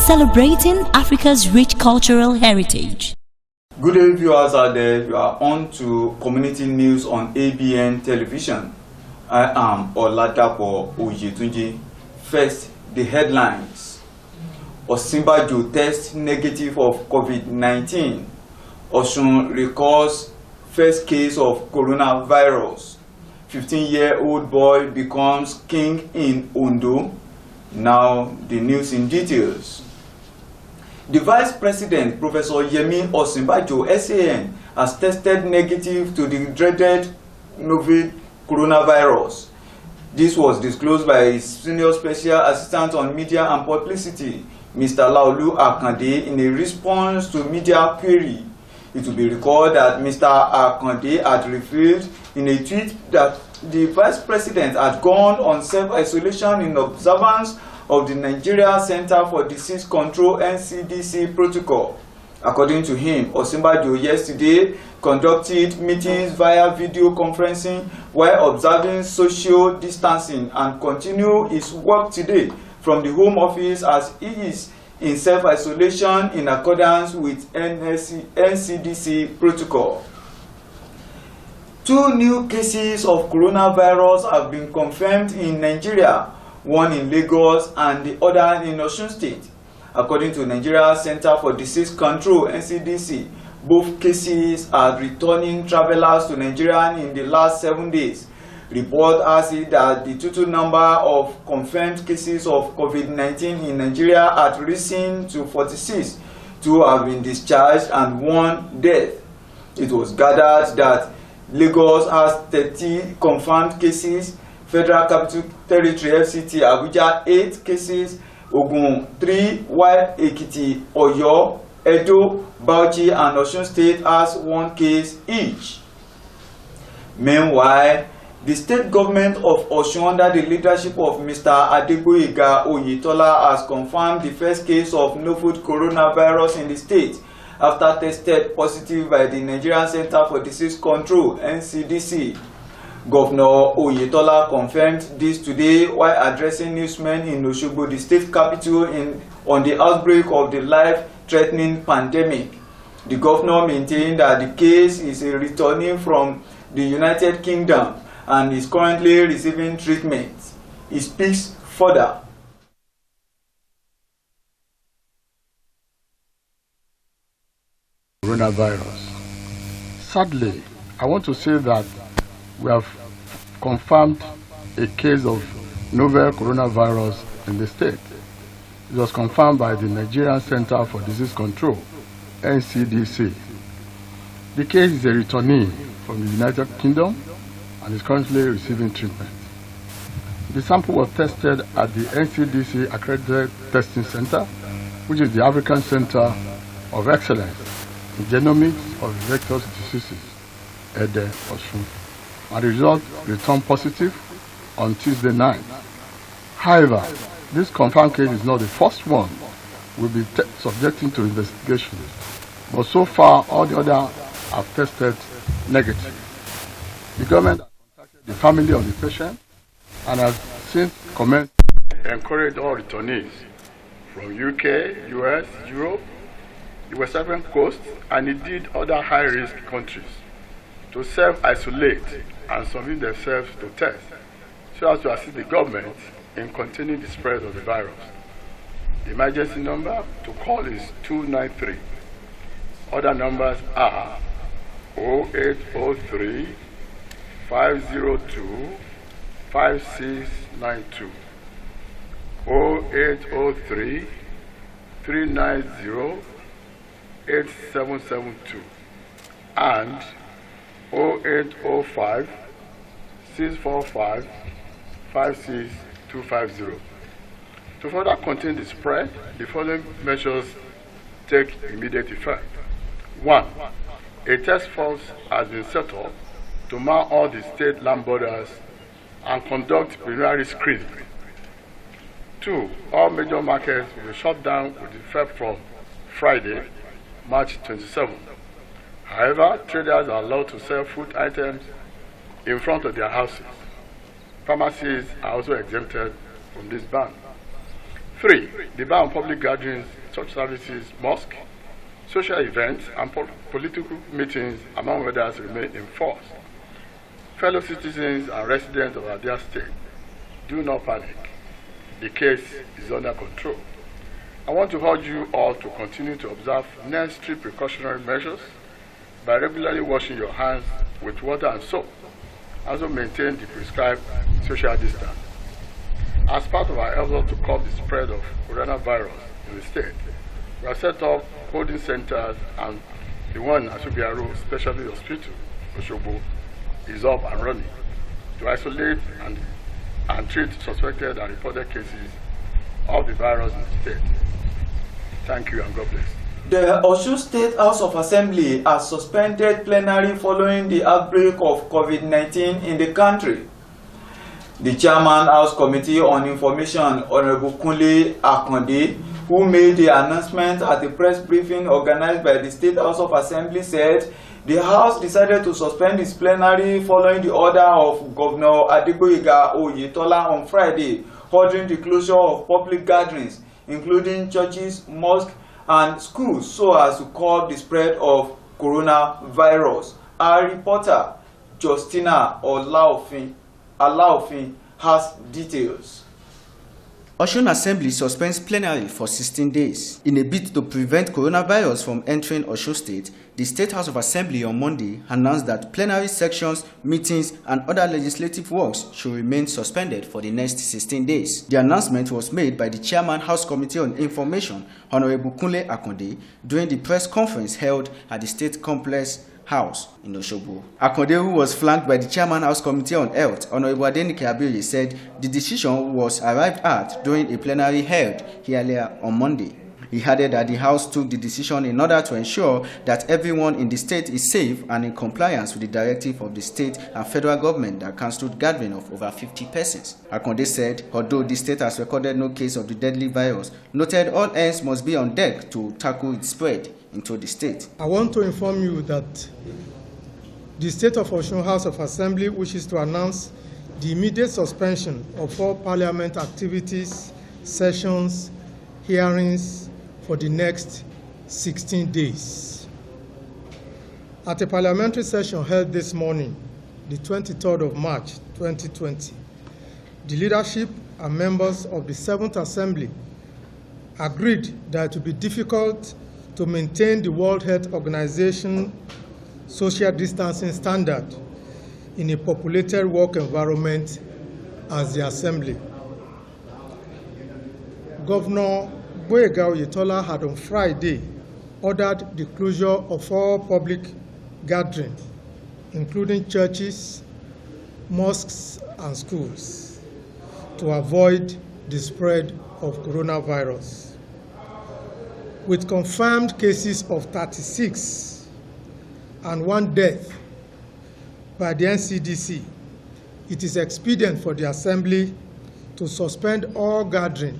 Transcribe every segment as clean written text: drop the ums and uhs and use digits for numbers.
celebrating Africa's rich cultural heritage. Good day, viewers out there. You are on to community news on ABN television. I am Oladapo Oyetunji. First, the headlines. Osinbajo test negative of COVID-19. Osun records first case of coronavirus. 15-year-old boy becomes king in Ondo. Now, the news in details. The Vice President, Professor Yemi Osinbajo, SAN, has tested negative to the dreaded novel coronavirus. This was disclosed by his Senior Special Assistant on Media and Publicity, Mr. Laolu Akande, in a response to media query. It will be recalled that Mr. Akande had revealed in a tweet that the Vice President had gone on self-isolation in observance of the Nigeria Center for Disease Control NCDC protocol. According to him, Osinbajo yesterday conducted meetings via video conferencing while observing social distancing and continue his work today from the home office as he is in self-isolation in accordance with NCDC protocol. 2 new cases of coronavirus have been confirmed in Nigeria, one in Lagos and the other in Osun State. According to Nigeria Center for Disease Control (NCDC), both cases are returning travelers to Nigeria in the last 7 days. Report has it that the total number of confirmed cases of COVID-19 in Nigeria had risen to 46. 2 have been discharged and 1 death. It was gathered that Lagos has 30 confirmed cases, Federal Capital Territory FCT Abuja 8 cases, Ogun 3, while Ekiti, Oyo, Edo, Bauchi and Osun State has 1 case each. Meanwhile, the state government of Osun under the leadership of Mr. Adegboyega Oyetola has confirmed the first case of novel coronavirus in the state after tested positive by the Nigerian Center for Disease Control (NCDC). Governor Oyetola confirmed this today while addressing newsmen in Osogbo, the state capital, on the outbreak of the life-threatening pandemic. The governor maintained that the case is a returning from the United Kingdom and is currently receiving treatment. He speaks further. Coronavirus. Sadly, I want to say that we have confirmed a case of novel coronavirus in the state. It was confirmed by the Nigerian Center for Disease Control, NCDC. The case is a returnee from the United Kingdom and is currently receiving treatment. The sample was tested at the NCDC Accredited Testing Center, which is the African Center of Excellence in Genomics of Vector Diseases, Ede, Osun, and the result returned positive on Tuesday night. However, this confirmed case is not the first one we'll be subjecting to investigation, but so far all the others have tested negative. The government has contacted the family of the patient and has since commenced encouraged all returnees from UK, US, Europe, the West African coast, and indeed other high-risk countries to self-isolate and submit themselves to test so as to assist the government in containing the spread of the virus. The emergency number to call is 293. Other numbers are 0803 502 5692, 0803 390 8772, and 0805 645 56250. To further contain the spread, the following measures take immediate effect. 1. A task force has been set up to man all the state land borders and conduct preliminary screening. 2. All major markets will be shut down with effect from Friday, March 27. However, traders are allowed to sell food items in front of their houses. Pharmacies are also exempted from this ban. 3. The ban on public gatherings, church services, mosque, social events, and political meetings, among others, remain enforced. Fellow citizens and residents of Abia State, do not panic. The case is under control. I want to urge you all to continue to observe necessary precautionary measures by regularly washing your hands with water and soap. Also maintain the prescribed social distance. As part of our effort to curb the spread of coronavirus in the state, we have set up holding centers, and the one at Subiaru Specialty Hospital, Osogbo, is up and running to isolate and treat suspected and reported cases of the virus in the state. Thank you and God bless. The Osun State House of Assembly has suspended plenary following the outbreak of COVID-19 in the country. The Chairman House Committee on Information, Honorable Kunle Akande, who made the announcement at a press briefing organized by the State House of Assembly, said the House decided to suspend its plenary following the order of Governor Adegboyega Oyetola on Friday, ordering the closure of public gatherings, including churches, mosques, and schools, so as to curb the spread of coronavirus. Our reporter, Justina Olaofin, has details. Osun Assembly suspends plenary for 16 days. In a bid to prevent coronavirus from entering Osun State, the State House of Assembly on Monday announced that plenary sections, meetings, and other legislative works should remain suspended for the next 16 days. The announcement was made by the Chairman House Committee on Information, Honorable Kunle Akande, during the press conference held at the State Complex House in Osogbo. Akande, who was flanked by the Chairman House Committee on Health, Honorable Adenike Abiyoye, said the decision was arrived at during a plenary held here earlier on Monday. He added that the House took the decision in order to ensure that everyone in the state is safe and in compliance with the directive of the state and federal government that cancelled gathering of over 50 persons. Akande said, although the state has recorded no case of the deadly virus, noted all hands must be on deck to tackle its spread into the state. I want to inform you that the State of Osun House of Assembly wishes to announce the immediate suspension of all parliament activities, sessions, hearings for the next 16 days. At a parliamentary session held this morning, the 23rd of March 2020, the leadership and members of the 7th Assembly agreed that it would be difficult to maintain the World Health Organization social distancing standard in a populated work environment as the Assembly. Governor Boyega Oyetola had on Friday ordered the closure of all public gatherings, including churches, mosques, and schools, to avoid the spread of coronavirus. With confirmed cases of 36 and 1 death by the NCDC, it is expedient for the Assembly to suspend all gatherings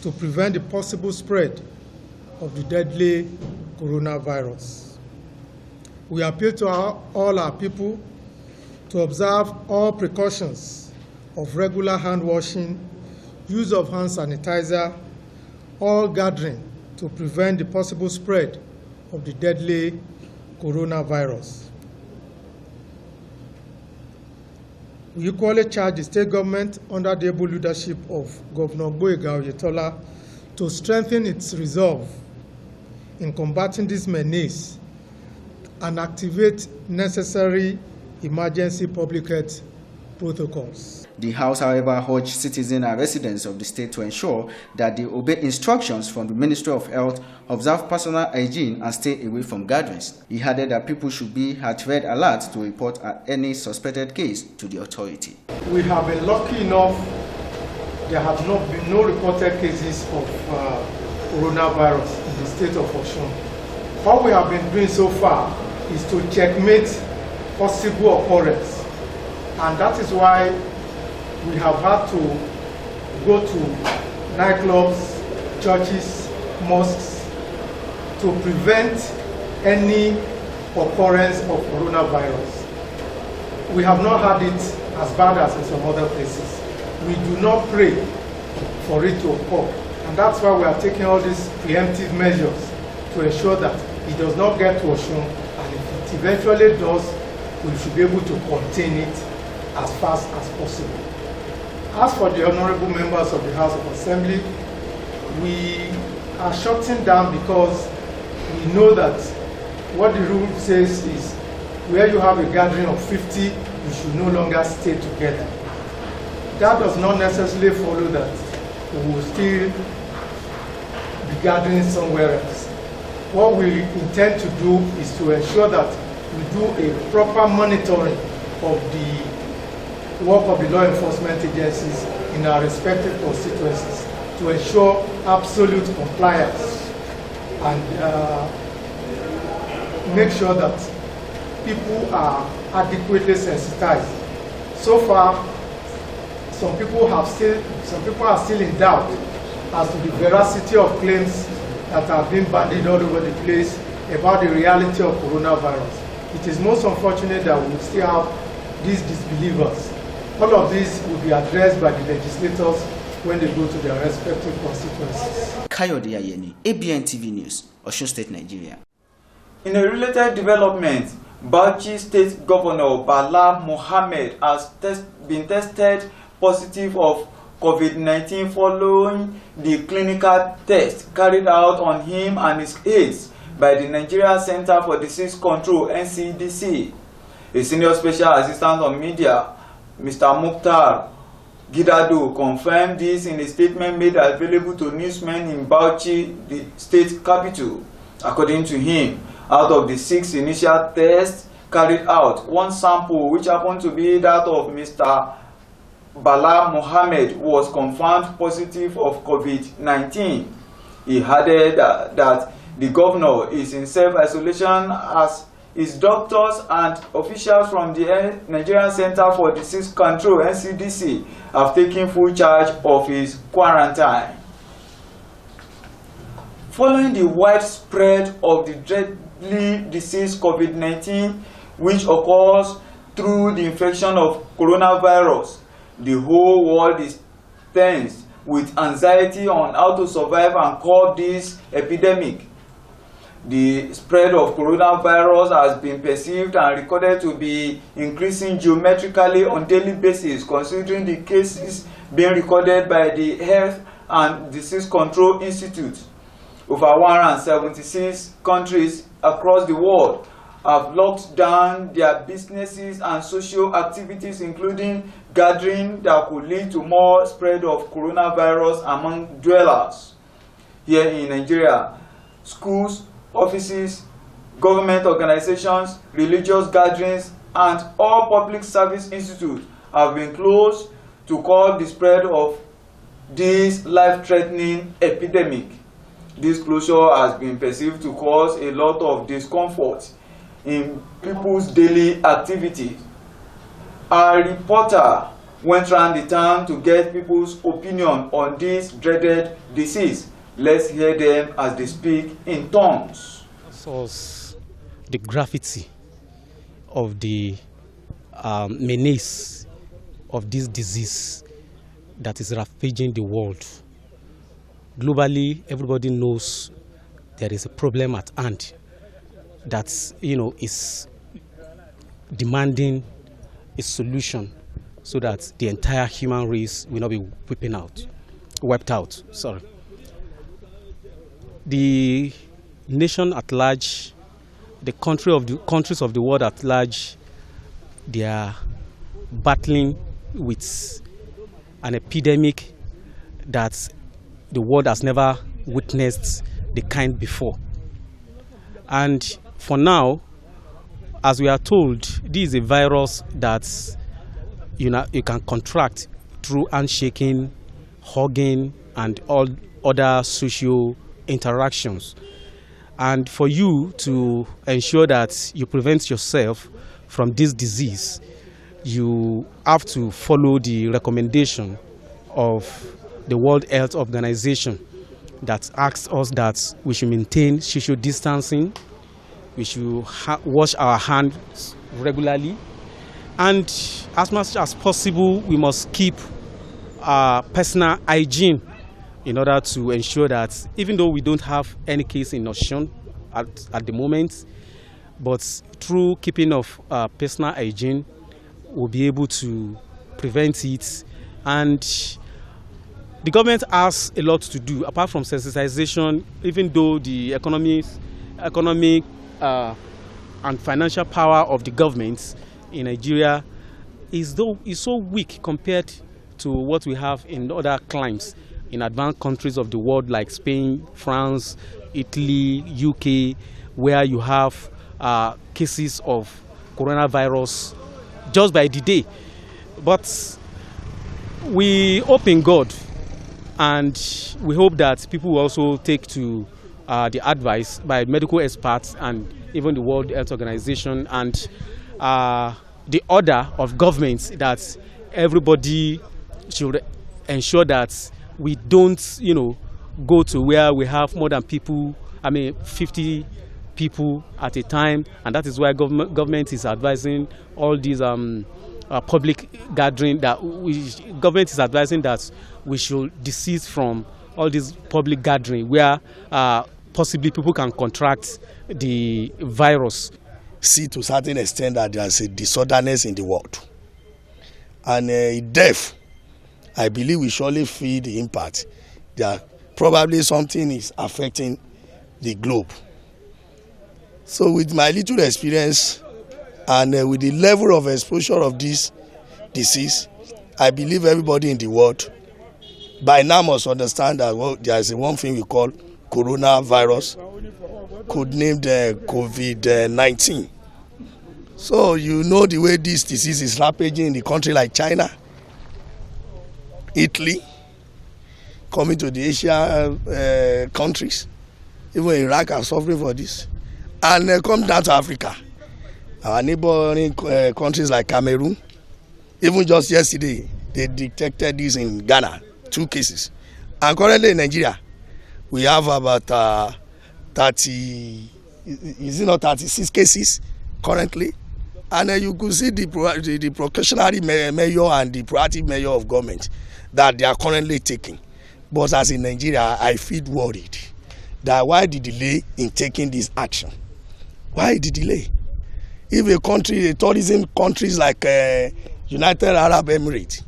to prevent the possible spread of the deadly coronavirus. We appeal to all our people to observe all precautions of regular hand washing, use of hand sanitizer, all gathering to prevent the possible spread of the deadly coronavirus. We equally charge the state government under the able leadership of Governor Boyega Oyetola to strengthen its resolve in combating this menace and activate necessary emergency public health protocols. The House, however, urged citizens and residents of the state to ensure that they obey instructions from the Ministry of Health, observe personal hygiene, and stay away from gatherings. He added that people should be at red alert to report any suspected case to the authority. We have been lucky enough, there have not been no reported cases of coronavirus in the state of Osun. What we have been doing so far is to checkmate possible occurrence, and that is why we have had to go to nightclubs, churches, mosques to prevent any occurrence of coronavirus. We have not had it as bad as in some other places. We do not pray for it to occur. And that's why we are taking all these preemptive measures to ensure that it does not get to Osun, and if it eventually does, we should be able to contain it as fast as possible. As for the honorable members of the House of Assembly, we are shutting down because we know that what the rule says is where you have a gathering of 50, you should no longer stay together. That does not necessarily follow that we will still be gathering somewhere else. What we intend to do is to ensure that we do a proper monitoring of the work of the law enforcement agencies in our respective constituencies to ensure absolute compliance and make sure that people are adequately sensitized. So far, some people are still in doubt as to the veracity of claims that have been bandied all over the place about the reality of coronavirus. It is most unfortunate that we still have these disbelievers. All of this will be addressed by the legislators when they go to their respective constituencies. Kayode Ayeni, ABN TV News, Osun State, Nigeria. In a related development, Bauchi State Governor Bala Mohammed has been tested positive of COVID-19 following the clinical test carried out on him and his aides by the Nigeria Center for Disease Control (NCDC). A senior special assistant on media, Mr. Mukhtar Gidado, confirmed this in a statement made available to newsmen in Bauchi, the state capital. According to him, out of the 6 initial tests carried out, 1 sample, which happened to be that of Mr. Bala Mohammed, was confirmed positive of COVID-19. He added that the governor is in self-isolation as his doctors and officials from the Nigerian Center for Disease Control (NCDC) have taken full charge of his quarantine. Following the widespread of the deadly disease COVID-19, which occurs through the infection of coronavirus, the whole world is tense with anxiety on how to survive and curb this epidemic. The spread of coronavirus has been perceived and recorded to be increasing geometrically on a daily basis, considering the cases being recorded by the Health and Disease Control Institute. Over 176 countries across the world have locked down their businesses and social activities, including gathering that could lead to more spread of coronavirus among dwellers. Here in Nigeria, schools, offices, government organizations, religious gatherings, and all public service institutes have been closed to curb the spread of this life-threatening epidemic. This closure has been perceived to cause a lot of discomfort in people's daily activities. A reporter went around the town to get people's opinion on this dreaded disease. Let's hear them as they speak in tongues. So the gravity of the menace of this disease that is ravaging the world. Globally, everybody knows there is a problem at hand that is demanding a solution so that the entire human race will not be wiped out. Sorry. The nation at large, the countries of the world at large, they are battling with an epidemic that the world has never witnessed the kind before. And for now, as we are told, this is a virus that you can contract through handshaking, hugging, and all other social interactions. And for you to ensure that you prevent yourself from this disease, you have to follow the recommendation of the World Health Organization that asks us that we should maintain social distancing, we should wash our hands regularly, and as much as possible we must keep personal hygiene in order to ensure that even though we don't have any case in Osun at the moment, but through keeping of personal hygiene, we'll be able to prevent it. And the government has a lot to do apart from sensitization, even though the economic and financial power of the government in Nigeria is so weak compared to what we have in other climes in advanced countries of the world like Spain, France, Italy, UK, where you have cases of coronavirus just by the day. But we hope in God, and we hope that people will also take to the advice by medical experts and even the World Health Organization and the order of governments that everybody should ensure that we don't, go to where we have more than 50 people at a time, and that is why government is advising all these public gathering government is advising that we should desist from all these public gathering where possibly people can contract the virus. See to a certain extent that there is a disorderness in the world, and death, I believe we surely feel the impact that probably something is affecting the globe. So with my little experience and with the level of exposure of this disease, I believe everybody in the world by now must understand that there is one thing we call coronavirus, codenamed COVID-19. So you know the way this disease is rampaging in the country like China, Italy, coming to the Asian countries, even Iraq are suffering for this, and come down to Africa. Our neighboring countries like Cameroon, even just yesterday, they detected this in Ghana, 2 cases. And currently in Nigeria, we have about 36 cases currently. And you could see the precautionary measure and the proactive measure of government that they are currently taking. But as in Nigeria, I feel worried that why the delay in taking this action? Why the delay? If a tourism countries like United Arab Emirates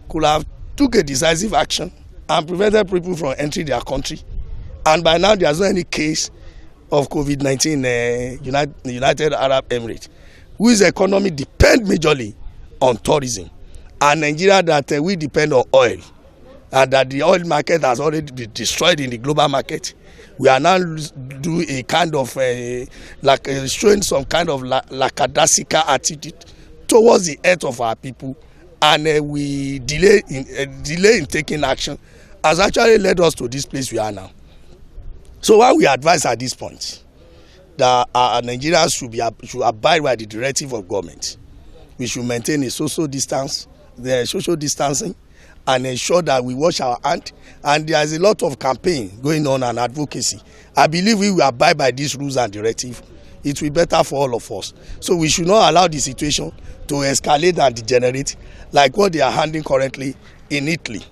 could have took a decisive action and prevented people from entering their country, and by now there's not any case of COVID-19 in United Arab Emirates, whose economy depends majorly on tourism, and Nigeria that we depend on oil, and that the oil market has already been destroyed in the global market. We are now doing a kind of showing some kind of lackadaisical attitude towards the health of our people, and we delay in taking action has actually led us to this place we are now. So what we advise at this point, that Nigerians should abide by the directive of government. We should maintain a social distancing, and ensure that we wash our hands. And there is a lot of campaign going on and advocacy. I believe we will abide by these rules and directives. It will be better for all of us. So we should not allow the situation to escalate and degenerate like what they are handling currently in Italy.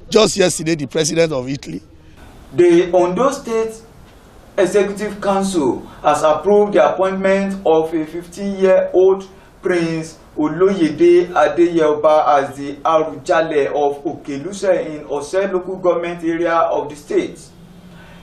Just yesterday, the president of Italy. The Ondo State Executive Council has approved the appointment of a 15-year-old Prince Oloyede Adeyeoba as the Arujale of Okeluse in Ose local government area of the state.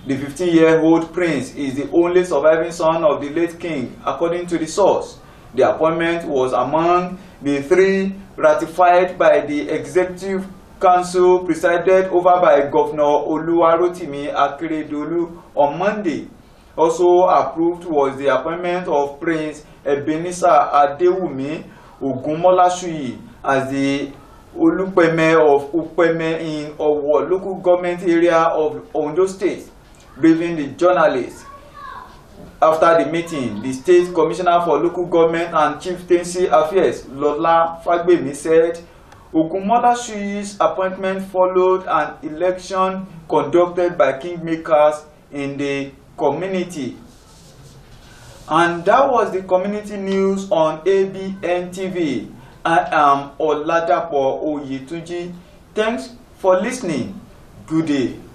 The 15-year-old prince is the only surviving son of the late king, according to the source. The appointment was among the 3 ratified by the Executive Council presided over by Governor Oluwarotimi Akeredolu on Monday. Also approved was the appointment of Prince Ebenezer Adewumi Ogunmolashuyi as the Olupeme of Upeme in Owo local government area of Ondo State. Briefing the journalists after the meeting, the State Commissioner for Local Government and Chieftaincy Affairs, Lola Fagbemi, said Ogunmolashuyi's appointment followed an election conducted by kingmakers in the community. And that was the community news on ABN TV. I am Oladapo Oyetunji. Thanks for listening. Good day.